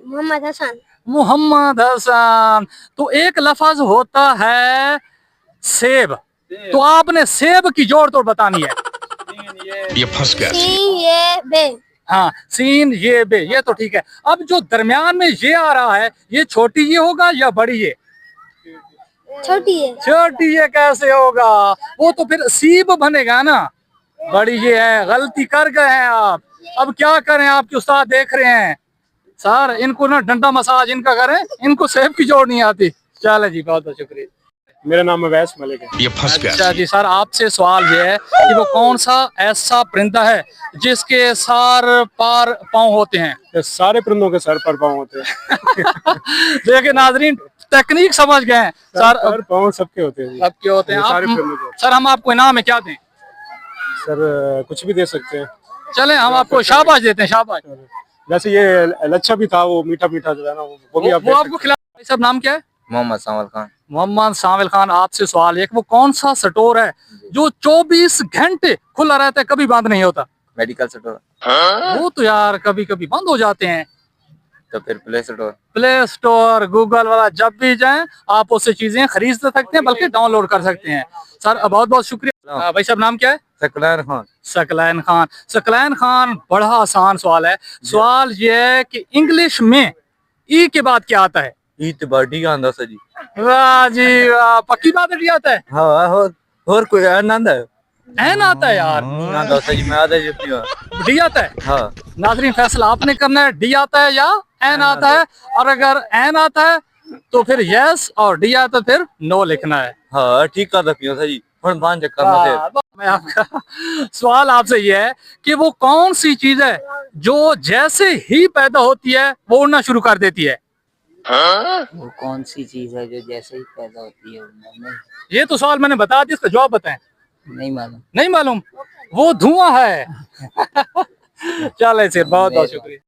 मोहम्मद हसन। मोहम्मद हसन। तो एक लफ्ज होता है सेब, तो आपने सेब की जोड़ तोड़ बतानी है। ये फंस गया। सीन ये बे। हाँ, सीन ये बे, ये तो ठीक है। अब जो दरमियान में ये आ रहा है, ये छोटी ये होगा या बड़ी ये? छोटी है। छोटी ये कैसे होगा? वो तो फिर सीब बनेगा ना। बड़ी ये है, गलती कर गए हैं आप। अब क्या करें, आपके उस्ताद देख रहे हैं। सर इनको ना डंडा मसाज इनका करें, इनको सेब की जोड़ नहीं आती। चले जी, बहुत बहुत शुक्रिया। मेरा नाम अवैस मलिक है। ये फंस गया। अच्छा जी सर, आपसे सवाल ये है कि वो कौन सा ऐसा परिंदा है जिसके सर पर पाँव होते हैं? ये सारे परिंदों के सर पर पाँव होते हैं। देखिए नाजरीन, टेक्निक समझ गए हैं सर। सर पाँव सबके होते हैं जी। सबके होते हैं। सारे परिंदों के। सर हम आपको इनाम में क्या दें? सर कुछ भी दे सकते हैं। चलें हम आपको शाबाश देते हैं, शाबाश। वैसे ये लच्छा भी था, वो मीठा मीठा जो है ना, वो भी आप वो आपको खिला। भाई साहब नाम क्या है? मोहम्मद सावल खान। मोहम्मद साविल खान, आपसे सवाल एक, वो कौन सा स्टोर है जो 24 घंटे खुला रहता है, कभी बंद नहीं होता? Medical store. वो तो यार कभी कभी बंद हो जाते हैं। तो फिर play store. Play store, Google वाला, जब भी जाएं आप उससे चीजें खरीद सकते हैं, बल्कि डाउनलोड कर सकते हैं। सर बहुत बहुत शुक्रिया। भाई साहब नाम क्या है? सकलैन खान। सकलैन खान। सकलैन खान, बड़ा आसान सवाल है। सवाल ये है कि इंग्लिश में ई के बाद क्या आता है? ईद बॉडी का अंदाजा जी। वाह जी वाह, पक्की बात है, डी आता है? हाँ, और कोई आनंद है? एन आता है यार? अंदाजा जी, मैं आधा जीती हूँ। डी आता है? हाँ। नाजरीन फैसला आपने करना है, डी आता है या एन आता है। और अगर एन आता है तो फिर यस, और डी आता है फिर नो लिखना है। हाँ ठीक कर रखी हूँ जी। मैं आपका सवाल आपसे ये है कि वो कौन सी चीज है जो जैसे ही पैदा होती है वो उड़ना शुरू कर देती है? वो कौन सी चीज है जो जैसे ही पैदा होती है नहीं? ये तो सवाल मैंने बता दिया, इसका जवाब बताएं। नहीं मालूम। नहीं मालूम? वो धुआं है। चले सर, बहुत बहुत शुक्रिया।